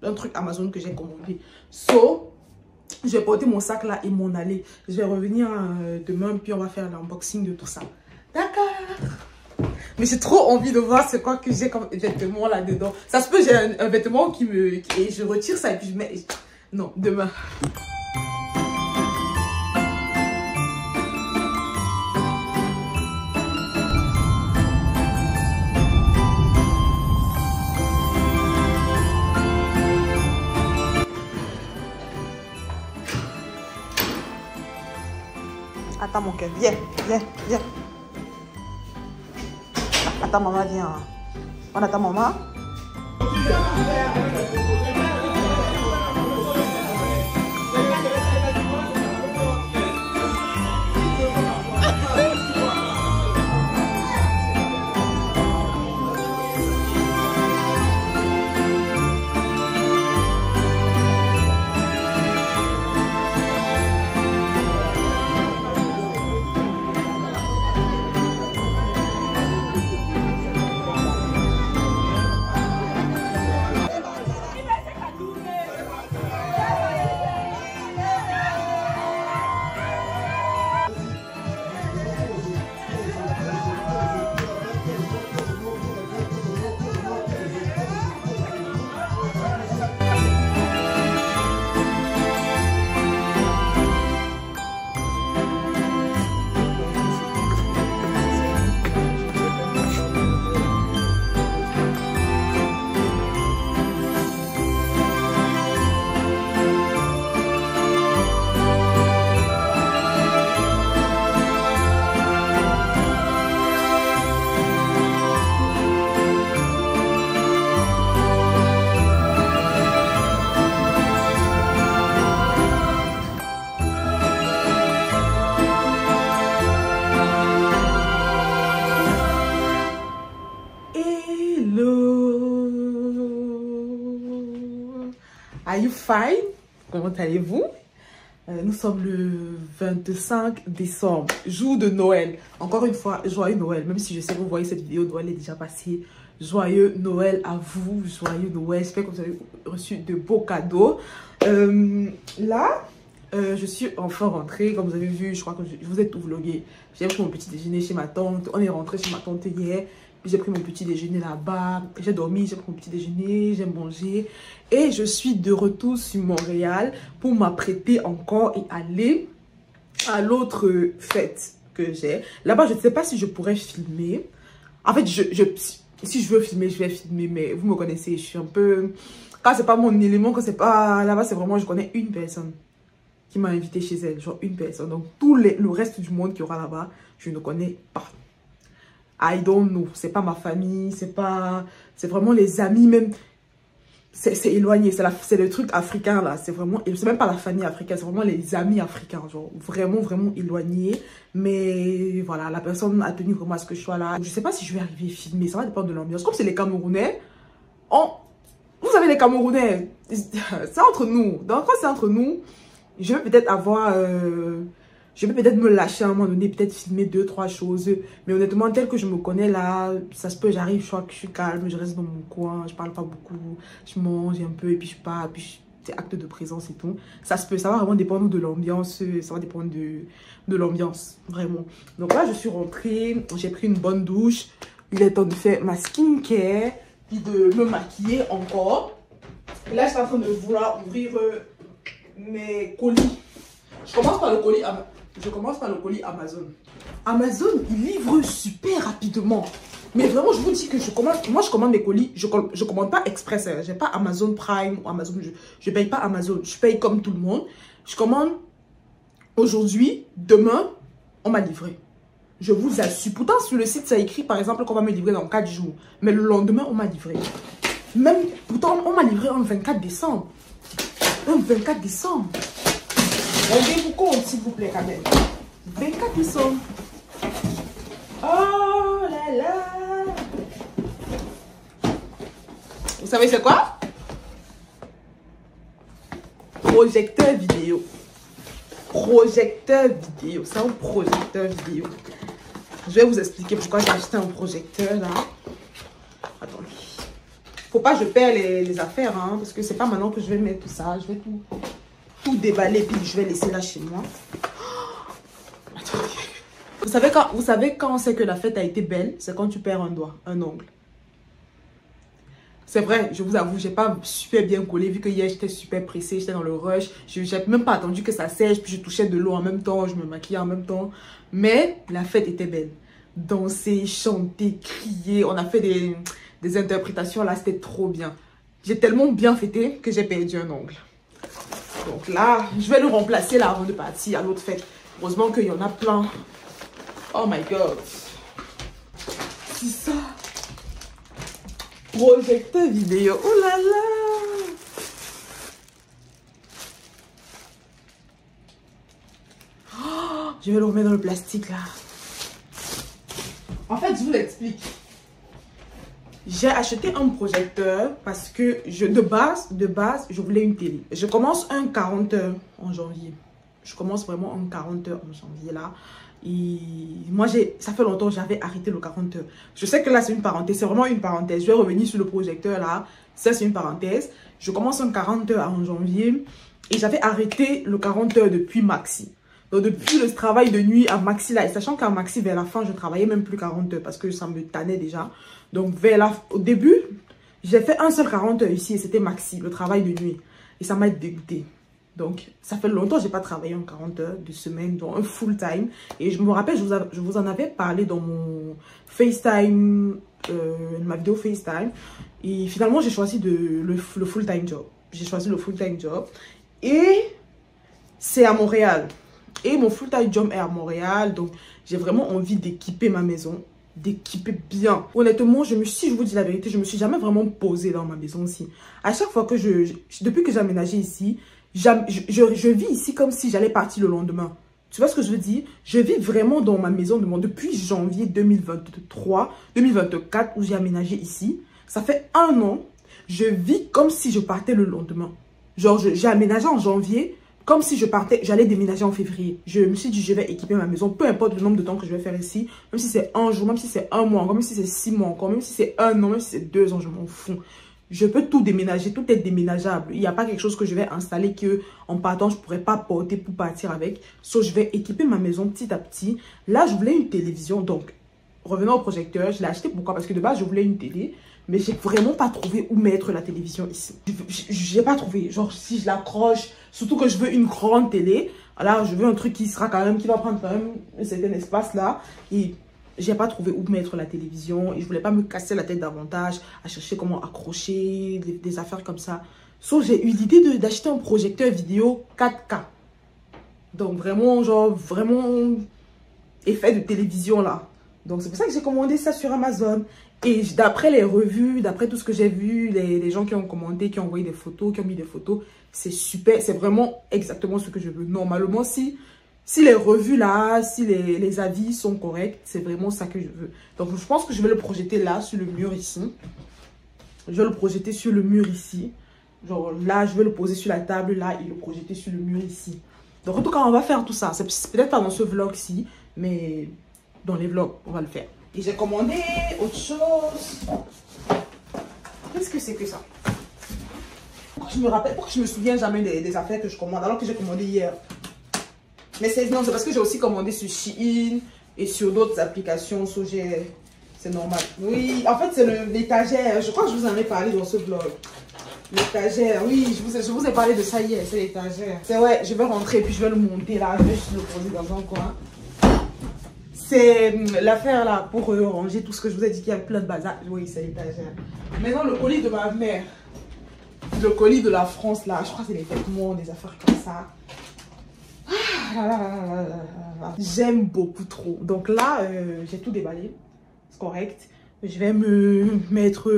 un truc Amazon que j'ai commandé. So, je vais porter mon sac là et m'en aller. Je vais revenir demain puis on va faire l'unboxing de tout ça. D'accord. Mais j'ai trop envie de voir c'est quoi que j'ai comme vêtement là-dedans. Ça se peut, j'ai un vêtement et je retire ça et puis je mets... Non, demain. Attends mon cœur, viens. Attends maman, viens. On attend maman. Are you fine? Comment allez-vous? Nous sommes le 25 décembre, jour de Noël. Encore une fois, joyeux Noël. Même si je sais que vous voyez cette vidéo, Noël est déjà passé. Joyeux Noël à vous, joyeux Noël. J'espère que vous avez reçu de beaux cadeaux. Là, je suis enfin rentrée. Comme vous avez vu, je crois que je vous ai tout vlogué. J'ai pris mon petit déjeuner chez ma tante. On est rentré chez ma tante hier. J'ai pris mon petit déjeuner là-bas. J'ai dormi, j'ai pris mon petit déjeuner, j'ai mangé. Et je suis de retour sur Montréal pour m'apprêter encore et aller à l'autre fête que j'ai. Là-bas, je ne sais pas si je pourrais filmer. En fait, si je veux filmer, je vais filmer. Mais vous me connaissez, je suis un peu... Quand c'est pas mon élément, quand c'est pas... Là-bas, c'est vraiment... Je connais une personne qui m'a invité chez elle. Genre une personne. Donc, le reste du monde qui aura là-bas, je ne connais pas. I don't know. C'est pas ma famille, c'est pas... C'est vraiment les amis même. C'est éloigné. C'est le truc africain là. C'est vraiment... C'est même pas la famille africaine, c'est vraiment les amis africains. Genre vraiment, vraiment éloignés. Mais voilà, la personne a tenu vraiment à ce que je sois là. Je sais pas si je vais arriver à filmer. Ça va dépendre de l'ambiance. Comme c'est les Camerounais, vous savez les Camerounais, c'est entre nous. Donc quand c'est entre nous, je vais peut-être avoir... Je vais peut-être me lâcher à un moment donné, peut-être filmer 2-3 choses. Mais honnêtement, tel que je me connais là, ça se peut, j'arrive, je suis calme, je reste dans mon coin, je parle pas beaucoup, je mange un peu et puis je pars, puis c'est acte de présence et tout. Ça se peut, ça va vraiment dépendre de l'ambiance, ça va dépendre de l'ambiance, vraiment. Donc là, je suis rentrée, j'ai pris une bonne douche. Il est temps de faire ma skincare, puis de me maquiller encore. Et là, je suis en train de vouloir ouvrir mes colis. Je commence par le colis je commence par le colis Amazon. Amazon, il livre super rapidement. Mais vraiment, je vous dis que moi je commande mes colis, je commande pas Express. J'ai pas Amazon Prime ou Amazon, je paye pas Amazon. Je paye comme tout le monde. Je commande aujourd'hui, demain, on m'a livré. Je vous assure. Pourtant, sur le site, ça écrit par exemple qu'on va me livrer dans 4 jours. Mais le lendemain, on m'a livré. Même, pourtant, on m'a livré un 24 décembre. Un 24 décembre. Rendez-vous compte, s'il vous plaît, quand même. 24 décembre. Oh là là. Vous savez c'est quoi? Projecteur vidéo. Projecteur vidéo. C'est un projecteur vidéo. Je vais vous expliquer pourquoi j'ai acheté un projecteur là. Attendez. Faut pas que je perds les affaires, hein, parce que c'est pas maintenant que je vais mettre tout ça. Je vais tout déballer puis je vais laisser là chez moi. Attendez. Vous savez quand on sait que la fête a été belle, c'est quand tu perds un doigt, un ongle. C'est vrai, je vous avoue, j'ai pas super bien collé vu que hier j'étais super pressée, j'étais dans le rush. J'ai même pas attendu que ça sèche, puis je touchais de l'eau en même temps, je me maquillais en même temps. Mais la fête était belle. Danser, chanter, crier, on a fait des interprétations là, c'était trop bien. J'ai tellement bien fêté que j'ai perdu un ongle. Donc là, je vais le remplacer là avant de partir à l'autre fête. Heureusement qu'il y en a plein. Oh my god. C'est ça. Projecteur vidéo. Oh là là. Oh, je vais le remettre dans le plastique là. En fait, je vous l'explique. J'ai acheté un projecteur parce que de base, je voulais une télé. Je commence un 40 heures en janvier. Je commence vraiment un 40 heures en janvier là. Et moi, ça fait longtemps que j'avais arrêté le 40 heures. Je sais que là, c'est une parenthèse. C'est vraiment une parenthèse. Je vais revenir sur le projecteur là. Ça, c'est une parenthèse. Je commence un 40 heures en janvier. Et j'avais arrêté le 40 heures depuis Maxi. Donc, depuis le travail de nuit à Maxi là. Et sachant qu'à Maxi, vers la fin, je travaillais même plus 40 heures. Parce que ça me tannait déjà. Donc, au début, j'ai fait un seul 40 heures ici. Et c'était Maxi, le travail de nuit. Et ça m'a dégoûté. Donc, ça fait longtemps que je n'ai pas travaillé en 40 heures de semaine, donc un full time. Et je me rappelle, je vous en avais parlé dans mon FaceTime, ma vidéo FaceTime. Et finalement, j'ai choisi le full time job. J'ai choisi le full time job. Et c'est à Montréal. Et mon full time job est à Montréal. Donc, j'ai vraiment envie d'équiper ma maison. D'équiper bien. Honnêtement, je vous dis la vérité, je me suis jamais vraiment posée dans ma maison aussi. À chaque fois que depuis que j'ai aménagé ici, je vis ici comme si j'allais partir le lendemain. Tu vois ce que je veux dire? Je vis vraiment dans ma maison depuis janvier 2024 où j'ai aménagé ici. Ça fait 1 an. Je vis comme si je partais le lendemain. Genre, j'ai aménagé en janvier comme si j'allais déménager en février. Je me suis dit, je vais équiper ma maison. Peu importe le nombre de temps que je vais faire ici. Même si c'est 1 jour, même si c'est 1 mois encore, même si c'est 6 mois encore, même si c'est 1 an, même si c'est 2 ans, je m'en fous. Je peux tout déménager, tout est déménageable. Il n'y a pas quelque chose que je vais installer que en partant, je ne pourrais pas porter pour partir avec. Sauf je vais équiper ma maison petit à petit. Là, je voulais une télévision. Donc, revenons au projecteur. Je l'ai acheté pourquoi? Parce que de base, je voulais une télé. Mais j'ai vraiment pas trouvé où mettre la télévision ici. J'ai pas trouvé. Genre, si je l'accroche, surtout que je veux une grande télé. Alors, je veux un truc qui va prendre quand même un certain espace là. Et j'ai pas trouvé où mettre la télévision et je voulais pas me casser la tête davantage à chercher comment accrocher des affaires comme ça. So, j'ai eu l'idée d'acheter un projecteur vidéo 4K. Donc vraiment, genre, vraiment effet de télévision là. Donc c'est pour ça que j'ai commandé ça sur Amazon. Et d'après les revues, d'après tout ce que j'ai vu, les gens qui ont commandé, qui ont envoyé des photos, qui ont mis des photos, c'est super, c'est vraiment exactement ce que je veux. Normalement, si les revues là, si les avis sont corrects, c'est vraiment ça que je veux. Donc, je pense que je vais le projeter là, sur le mur ici. Je vais le projeter sur le mur ici. Genre là, je vais le poser sur la table là et le projeter sur le mur ici. Donc, en tout cas, on va faire tout ça. C'est peut-être pas dans ce vlog-ci, mais dans les vlogs, on va le faire. Et j'ai commandé autre chose. Qu'est-ce que c'est que ça? Pourquoi je me souviens jamais des affaires que je commande alors que j'ai commandé hier? Mais c'est parce que j'ai aussi commandé sur Shein et sur d'autres applications. C'est normal. Oui, en fait, c'est l'étagère. Je crois que je vous en ai parlé dans ce vlog. L'étagère, oui, je vous ai parlé de ça hier, c'est l'étagère. C'est vrai, je vais rentrer et puis je vais le monter là, je vais juste le poser dans un coin. C'est l'affaire là pour ranger tout ce que je vous ai dit qu'il y a plein de bazar. Oui, c'est l'étagère. Maintenant, le colis de ma mère. Le colis de la France là, je crois que c'est les vêtements, des affaires comme ça. J'aime beaucoup trop. Donc là, j'ai tout déballé. C'est correct. Je vais me mettre...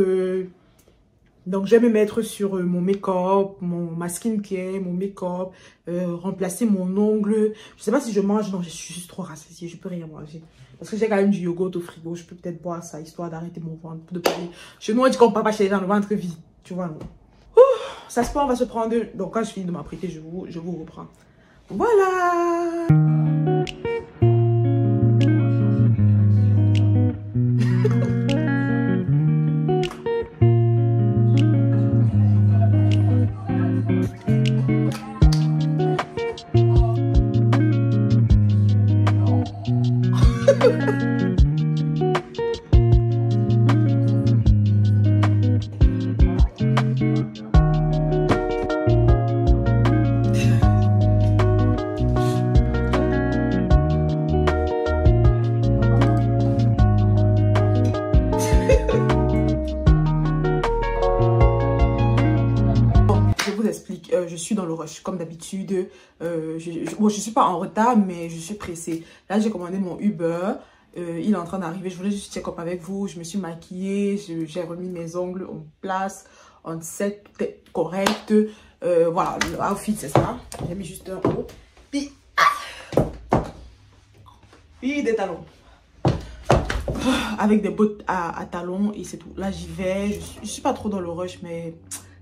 donc je vais me mettre sur mon make-up, ma skincare, mon make-up, remplacer mon ongle. Je sais pas si je mange, non, je suis juste trop rassasiée, je peux rien manger. Parce que j'ai quand même du yogourt au frigo, je peux peut-être boire ça, histoire d'arrêter mon ventre, de parler. Chez nous, on dit qu'on ne peut pas chez les gens le ventre vide, tu vois, non. Ça se peut, on va se prendre... Donc quand je finis de m'apprêter, je vous reprends. Voilà. Je suis dans le rush comme d'habitude. Bon, je suis pas en retard, mais je suis pressée. Là, j'ai commandé mon Uber. Il est en train d'arriver. Je voulais juste check up avec vous. Je me suis maquillée. J'ai remis mes ongles en place. En set correct. Voilà, le outfit, c'est ça. J'ai mis juste un haut. Puis des talons. Avec des bottes à talons et c'est tout. Là, j'y vais. Je suis pas trop dans le rush, mais...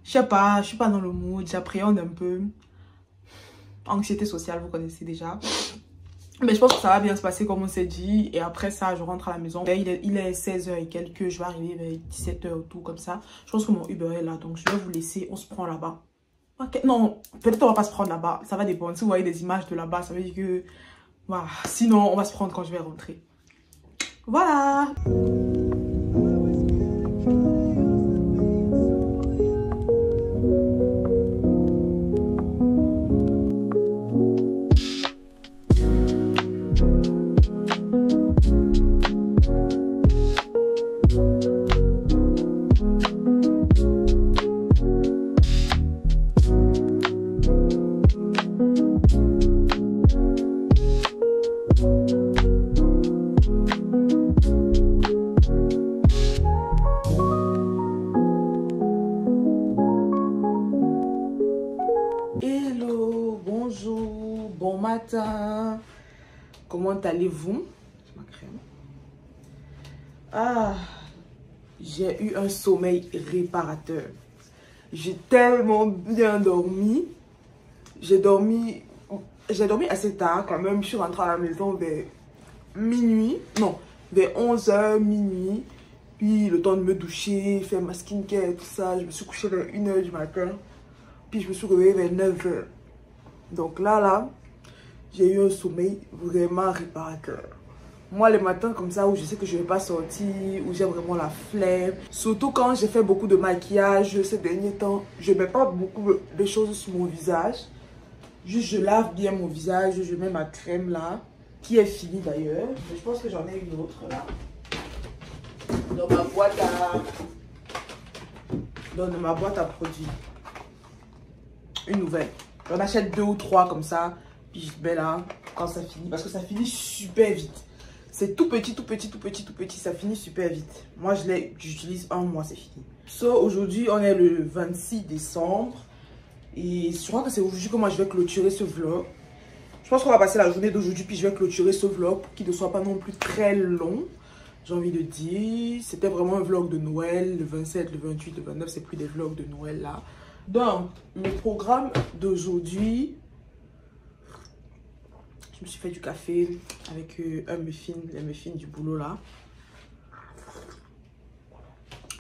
Je sais pas, je suis pas dans le mood, j'appréhende un peu. Anxiété sociale, vous connaissez déjà. Mais je pense que ça va bien se passer comme on s'est dit. Et après ça, je rentre à la maison. Il est 16h et quelques, je vais arriver vers 17h ou tout comme ça. Je pense que mon Uber est là, donc je vais vous laisser, on se prend là-bas. Ok, non, peut-être on va pas se prendre là-bas, ça va dépendre. Si vous voyez des images de là-bas, ça veut dire que... Voilà, sinon on va se prendre quand je vais rentrer. Voilà. Matin, comment allez-vous? Ma crème. Ah, j'ai eu un sommeil réparateur. J'ai tellement bien dormi. J'ai dormi assez tard quand même. Je suis rentrée à la maison vers minuit. Non, vers 11h, minuit. Puis le temps de me doucher, faire ma skincare et tout ça. Je me suis couchée vers 1h du matin. Puis je me suis réveillée vers 9h. Donc là, j'ai eu un sommeil vraiment réparateur. Moi, les matins comme ça, où je sais que je ne vais pas sortir, où j'ai vraiment la flemme. Surtout quand j'ai fait beaucoup de maquillage ces derniers temps. Je ne mets pas beaucoup de choses sur mon visage. Juste, je lave bien mon visage. Je mets ma crème là, qui est finie d'ailleurs. Je pense que j'en ai une autre là. Dans ma boîte à produits. Une nouvelle. J'en achète 2 ou 3 comme ça. Puis je mets là quand ça finit. Parce que ça finit super vite. C'est tout petit, tout petit, tout petit, tout petit. Ça finit super vite. Moi, j'utilise un mois, c'est fini. Aujourd'hui, on est le 26 décembre. Et je crois que c'est aujourd'hui que moi, je vais clôturer ce vlog. Je pense qu'on va passer la journée d'aujourd'hui. Puis je vais clôturer ce vlog pour qu'il ne soit pas non plus très long. J'ai envie de dire. C'était vraiment un vlog de Noël. Le 27, le 28, le 29, c'est plus des vlogs de Noël là. Donc, le programme d'aujourd'hui... Je me suis fait du café avec les muffins du boulot là.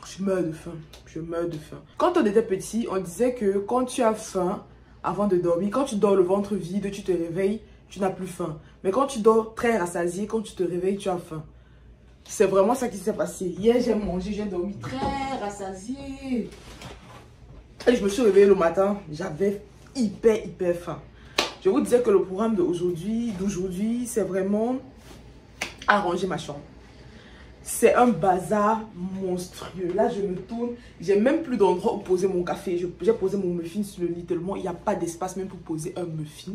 Je meurs de faim. Je meurs de faim. Quand on était petit, on disait que quand tu as faim avant de dormir, quand tu dors le ventre vide, tu te réveilles, tu n'as plus faim. Mais quand tu dors très rassasié, quand tu te réveilles, tu as faim. C'est vraiment ça qui s'est passé. Hier, j'ai mangé, j'ai dormi très rassasié. Et je me suis réveillée le matin, j'avais hyper faim. Je vous disais que le programme d'aujourd'hui, c'est vraiment arranger ma chambre. C'est un bazar monstrueux. Là, je me tourne. J'ai même plus d'endroit où poser mon café. J'ai posé mon muffin sur le lit tellement il n'y a pas d'espace même pour poser un muffin.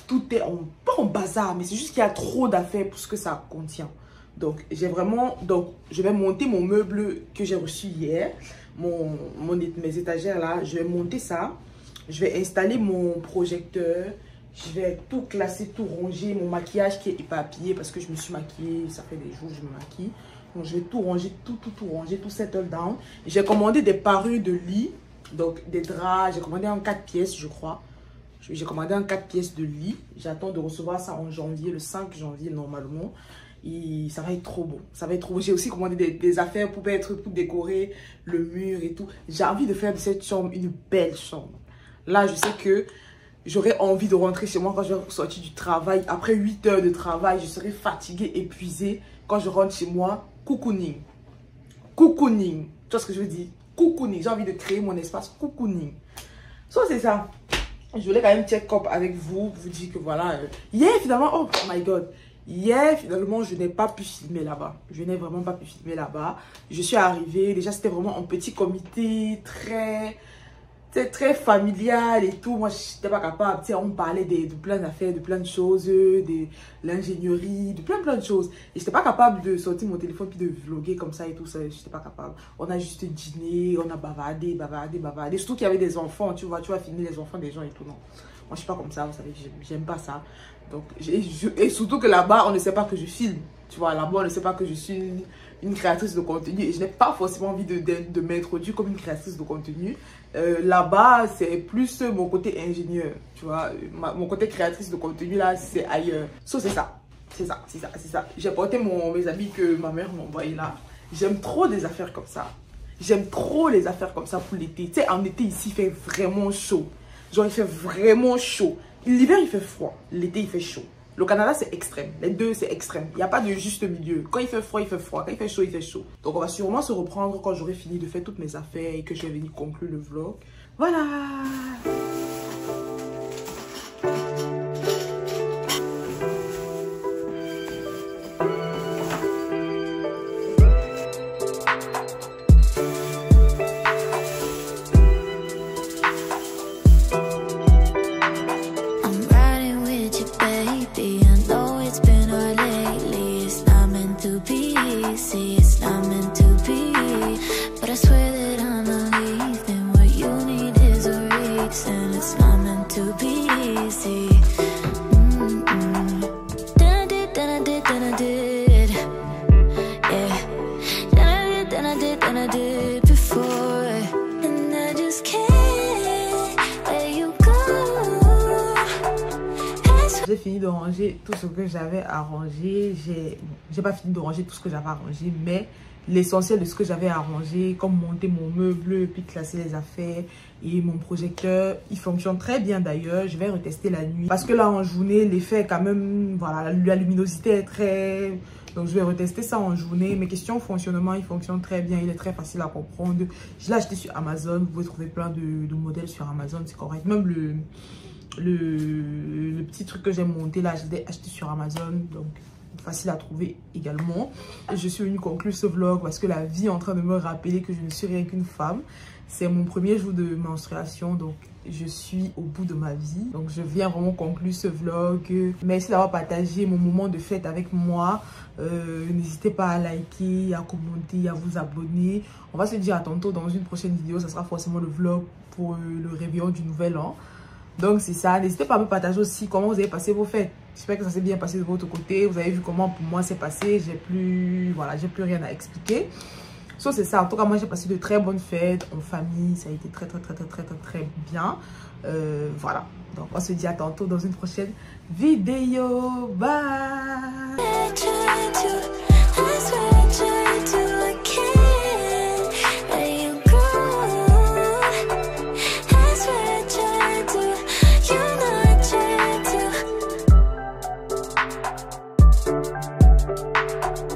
Tout est pas en bazar, mais c'est juste qu'il y a trop d'affaires pour ce que ça contient. Donc, je vais monter mon meuble que j'ai reçu hier. Mes étagères là. Je vais monter ça. Je vais installer mon projecteur. Je vais tout classer, tout ranger. Mon maquillage qui est éparpillé parce que je me suis maquillée. Ça fait des jours que je me maquille. Donc, je vais tout ranger, tout ranger, tout settle down. J'ai commandé des parures de lit. Donc, des draps. J'ai commandé en 4 pièces, je crois. J'ai commandé en 4 pièces de lit. J'attends de recevoir ça en janvier, le 5 janvier normalement. Et ça va être trop beau. Ça va être trop beau. J'ai aussi commandé des affaires pour décorer le mur et tout. J'ai envie de faire de cette chambre une belle chambre. Là, je sais que j'aurais envie de rentrer chez moi quand je vais sortir du travail. Après 8 heures de travail, je serai fatiguée, épuisée. Quand je rentre chez moi, cocooning. Cocooning. Tu vois ce que je veux dire? Cocooning. J'ai envie de créer mon espace cocooning. So, c'est ça. Je voulais quand même check up avec vous. Vous dire que voilà. Hier, finalement, oh my god. Hier, finalement, je n'ai pas pu filmer là-bas. Je n'ai vraiment pas pu filmer là-bas. Je suis arrivée. Déjà, c'était vraiment un petit comité très familial et tout. Moi, je n'étais pas capable. Tu sais, on parlait de plein d'affaires, de plein de choses, de l'ingénierie, de plein de choses. Et je n'étais pas capable de sortir mon téléphone puis de vlogger comme ça et tout ça. Je n'étais pas capable. On a juste dîné, on a bavardé. Surtout qu'il y avait des enfants, tu vois filmer les enfants des gens et tout. Non. Moi, je suis pas comme ça, vous savez, j'aime pas ça. Donc, et surtout que là-bas, on ne sait pas que je filme. Tu vois, là-bas, on ne sait pas que je suis une créatrice de contenu. Et je n'ai pas forcément envie de m'introduire comme une créatrice de contenu. Là-bas, c'est plus mon côté ingénieur. Tu vois, mon côté créatrice de contenu, là, c'est ailleurs. So, c'est ça. C'est ça. J'ai porté mes habits que ma mère m'a envoyé là. J'aime trop des affaires comme ça. J'aime trop les affaires comme ça pour l'été. Tu sais, en été, ici, il fait vraiment chaud. Genre, il fait vraiment chaud. L'hiver, il fait froid. L'été, il fait chaud. Le Canada, c'est extrême. Les deux, c'est extrême. Il n'y a pas de juste milieu. Quand il fait froid, il fait froid. Quand il fait chaud, il fait chaud. Donc, on va sûrement se reprendre quand j'aurai fini de faire toutes mes affaires et que je vais venir conclure le vlog. Voilà! J'ai fini de ranger tout ce que j'avais à ranger. J'ai pas fini de ranger tout ce que j'avais à ranger, mais l'essentiel de ce que j'avais à ranger, comme monter mon meuble, puis classer les affaires et mon projecteur, il fonctionne très bien d'ailleurs. Je vais retester la nuit parce que là en journée, l'effet quand même, voilà, la luminosité est très... Donc je vais retester ça en journée. Mais question fonctionnement, il fonctionne très bien, il est très facile à comprendre. Je l'ai acheté sur Amazon, vous pouvez trouver plein de modèles sur Amazon, c'est correct. Même le petit truc que j'ai monté là, je l'ai acheté sur Amazon, donc facile à trouver également. Je suis venue conclure ce vlog parce que la vie est en train de me rappeler que je ne suis rien qu'une femme. C'est mon premier jour de menstruation, donc je suis au bout de ma vie. Donc je viens vraiment conclure ce vlog. Merci d'avoir partagé mon moment de fête avec moi. N'hésitez pas à liker, à commenter, à vous abonner. On va se dire à tantôt dans une prochaine vidéo. Ça sera forcément le vlog pour le réveillon du nouvel an. Donc c'est ça, n'hésitez pas à me partager aussi comment vous avez passé vos fêtes. J'espère que ça s'est bien passé de votre côté. Vous avez vu comment pour moi c'est passé. J'ai plus rien à expliquer. So, c'est ça, en tout cas moi j'ai passé de très bonnes fêtes en famille. Ça a été très bien. Voilà, donc on se dit à tantôt dans une prochaine vidéo. Bye.